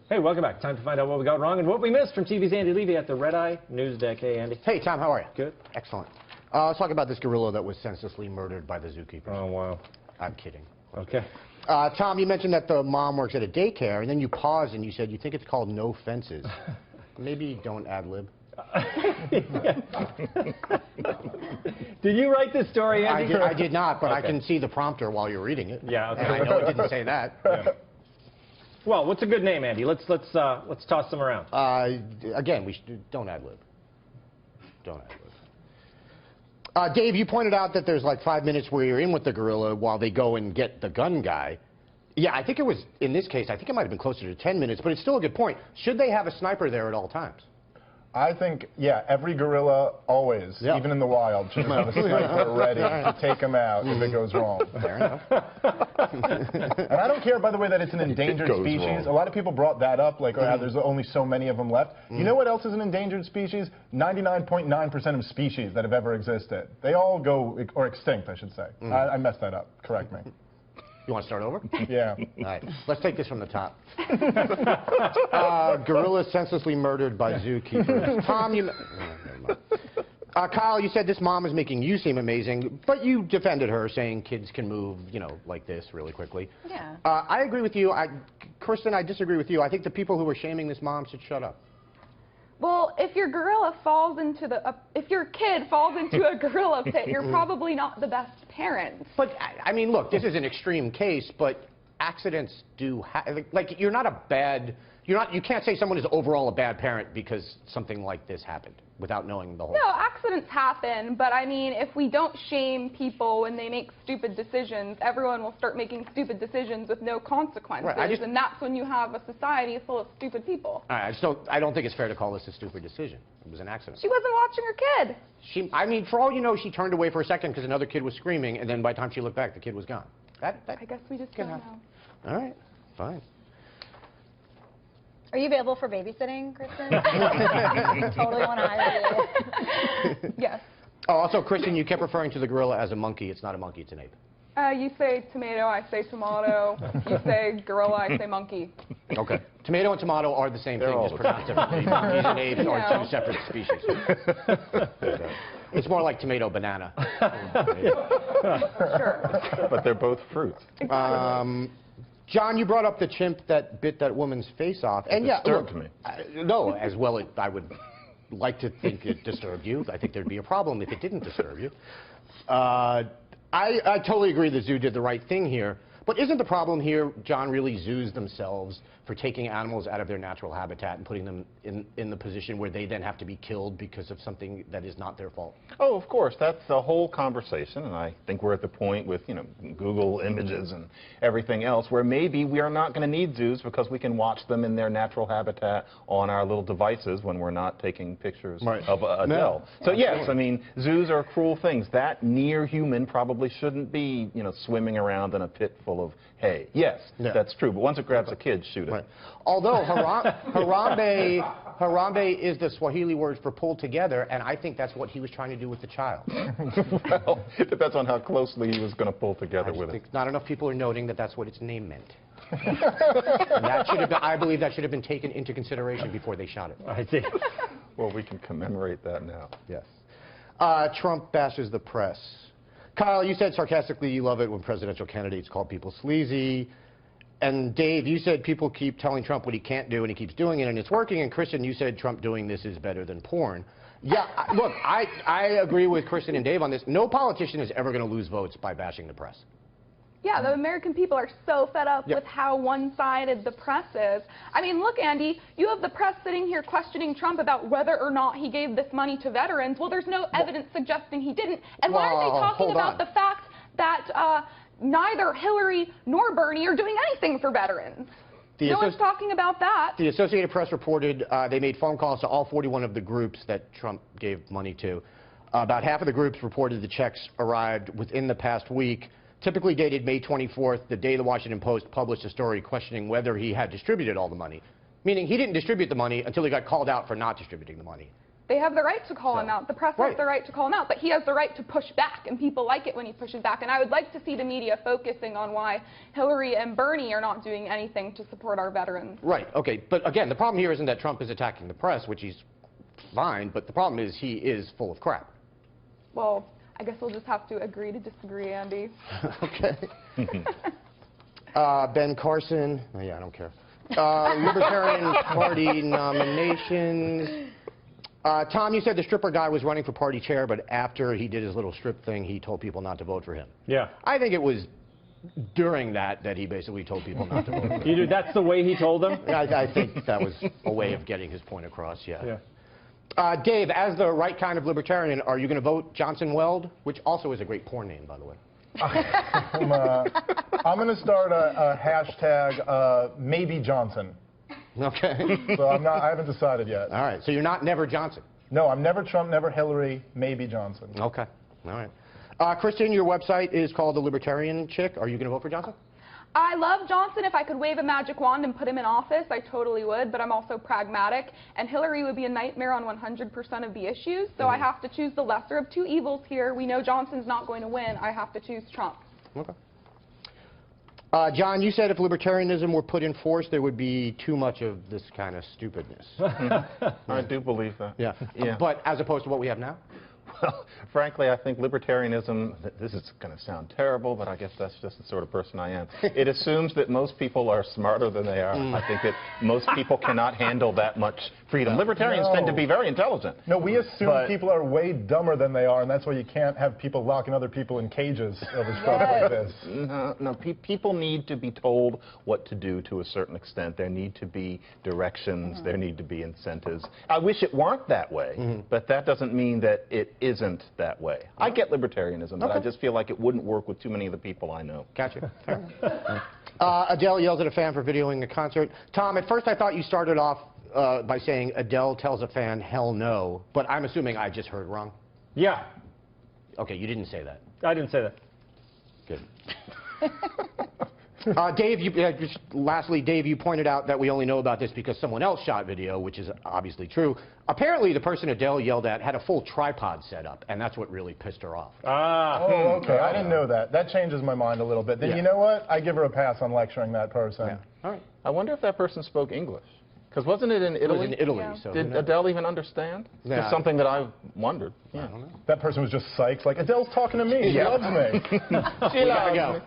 Hey, welcome back. Time to find out what we got wrong and what we missed from TV's Andy Levy at the Red Eye News Deck. Hey, Andy. Hey, Tom, how are you? Good. Excellent. Let's talk about this gorilla that was senselessly murdered by the zookeepers. Oh, wow. I'm kidding. Okay. Tom, you mentioned that the mom works at a daycare, and then you paused and you said you think it's called No Fences. Maybe don't ad-lib. Did you write this story, Andy? I did not, but okay. I can see the prompter while you're reading it. Yeah, okay. And I know it didn't say that. Yeah. Well, what's a good name, Andy? Let's toss them around. Again, don't ad-lib. Don't ad-lib. Dave, you pointed out that there's like 5 minutes where you're in with the gorilla while they go and get the gun guy. Yeah, I think it was, in this case, I think it might have been closer to 10 minutes, but it's still a good point. Should they have a sniper there at all times? I think, yeah, every gorilla always, even in the wild, should have a sniper ready to take him out if it goes wrong. Fair enough. And I don't care, by the way, that it's an endangered species. Wrong. A lot of people brought that up, like, oh, there's only so many of them left. You know what else is an endangered species? 99.9% of species that have ever existed. They all go, or extinct, I should say. I messed that up. Correct me. You want to start over? Yeah. All right. Let's take this from the top. Gorilla senselessly murdered by zookeepers. Tom, you... Kyle, you said this mom is making you seem amazing, but you defended her, saying kids can move, you know, like this really quickly. Yeah. I agree with you. Kristen, I disagree with you. I think the people who are shaming this mom should shut up. Well, if your gorilla falls into if your kid falls into a gorilla pit, you're probably not the best parent. But I mean, look, this is an extreme case, but accidents do like you're not a bad. You can't say someone is overall a bad parent because something like this happened without knowing the whole. No, accidents happen, but I mean, if we don't shame people when they make stupid decisions, everyone will start making stupid decisions with no consequences, right, and that's when you have a society full of stupid people. I don't think it's fair to call this a stupid decision. It was an accident. She wasn't watching her kid. I mean, for all you know, she turned away for a second because another kid was screaming, and then by the time she looked back, the kid was gone. I guess we just don't know. All right, fine. Are you available for babysitting, Kristen? Totally want to hire you. Yes. Oh, also, Kristen, you kept referring to the gorilla as a monkey. It's not a monkey, it's an ape. You say tomato, I say tomato. You say gorilla, I say monkey. Okay. Tomato and tomato are the same thing, just pronounced differently. Monkeys and apes are two separate species. It's more like tomato banana. Sure. But they're both fruits. John, you brought up the chimp that bit that woman's face off. And yeah, disturbed me. No, as well I would like to think it disturbed you. I think there'd be a problem if it didn't disturb you. I totally agree the zoo did the right thing here. But isn't the problem here, John, really zoos themselves for taking animals out of their natural habitat and putting them in the position where they then have to be killed because of something that is not their fault? Oh, of course. That's the whole conversation, and I think we're at the point with, you know, Google Images and everything else where maybe we are not going to need zoos because we can watch them in their natural habitat on our little devices when we're not taking pictures of Adele. No. So yes, I mean, zoos are cruel things. That near human probably shouldn't be, you know, swimming around in a pit full of hay. Yes, that's true, but once it grabs a kid, shoot it. Right. Although Harambe is the Swahili word for pull together, and I think that's what he was trying to do with the child. Well, it depends on how closely he was going to pull together with it. Not enough people are noting that that's what its name meant. And that should have been, I believe that should have been taken into consideration before they shot it. I see. Well, we can commemorate that now. Yes. Trump bashes the press. Kyle, you said sarcastically you love it when presidential candidates call people sleazy. And Dave, you said people keep telling Trump what he can't do and he keeps doing it and it's working. And Kristen, you said Trump doing this is better than porn. Yeah, look, I agree with Kristen and Dave on this. No politician is ever going to lose votes by bashing the press. Yeah, the American people are so fed up with how one-sided the press is. I mean, look, Andy, you have the press sitting here questioning Trump about whether or not he gave this money to veterans. Well, there's no evidence suggesting he didn't. And why aren't they talking about the fact that neither Hillary nor Bernie are doing anything for veterans? No one's talking about that. The Associated Press reported they made phone calls to all 41 of the groups that Trump gave money to. About half of the groups reported the checks arrived within the past week. Typically dated May 24th, the day the Washington Post published a story questioning whether he had distributed all the money. Meaning he didn't distribute the money until he got called out for not distributing the money. They have the right to call him out. The press has the right to call him out, but he has the right to push back, and people like it when he pushes back. And I would like to see the media focusing on why Hillary and Bernie are not doing anything to support our veterans. Right, okay. But again, the problem here isn't that Trump is attacking the press, which he's fine, but the problem is he is full of crap. Well, I guess we'll just have to agree to disagree, Andy. Okay. Ben Carson, oh, yeah, I don't care. Libertarian Party nominations. Tom, you said the stripper guy was running for party chair, but after he did his little strip thing, he told people not to vote for him. Yeah. I think it was during that he basically told people not to vote for him. That's the way he told them? I think that was a way of getting his point across, yeah. Dave, as the right kind of libertarian, are you going to vote Johnson Weld, which also is a great porn name, by the way? I'm going to start a hashtag maybe Johnson. Okay. So I haven't decided yet. All right. So you're not never Johnson? No, I'm never Trump, never Hillary, maybe Johnson. Okay. All right. Kristen, your website is called The Libertarian Chick. Are you going to vote for Johnson? I love Johnson. If I could wave a magic wand and put him in office, I totally would, but I'm also pragmatic. And Hillary would be a nightmare on 100% of the issues, so I have to choose the lesser of two evils here. We know Johnson's not going to win. I have to choose Trump. Okay. John, you said if libertarianism were put in force, there would be too much of this kind of stupidness. I do believe that. Yeah. But as opposed to what we have now? Well, frankly, I think libertarianism, this is going to sound terrible, but I guess that's just the sort of person I am. It assumes that most people are smarter than they are. I think that most people cannot handle that much freedom. Libertarians tend to be very intelligent. No, we assume people are way dumber than they are, and that's why you can't have people locking other people in cages over stuff like this. No, people need to be told what to do to a certain extent. There need to be directions. There need to be incentives. I wish it weren't that way, but that doesn't mean that it isn't that way. I get libertarianism, but I just feel like it wouldn't work with too many of the people I know. Gotcha. Adele yells at a fan for videoing a concert. Tom, at first I thought you started off by saying Adele tells a fan hell no, but I'm assuming I just heard wrong. Yeah. Okay, you didn't say that. I didn't say that. Good. Dave, just lastly, Dave, you pointed out that we only know about this because someone else shot video, which is obviously true. Apparently, the person Adele yelled at had a full tripod set up, and that's what really pissed her off. Oh, okay. I didn't know that. That changes my mind a little bit. Then you know what? I give her a pass on lecturing that person. Yeah. All right. I wonder if that person spoke English. Because wasn't it in Italy? It was in Italy. Yeah. So Did Adele even understand? It's just something that I've wondered. I don't know. That person was just psyched, like, Adele's talking to me. She loves me. She loves me.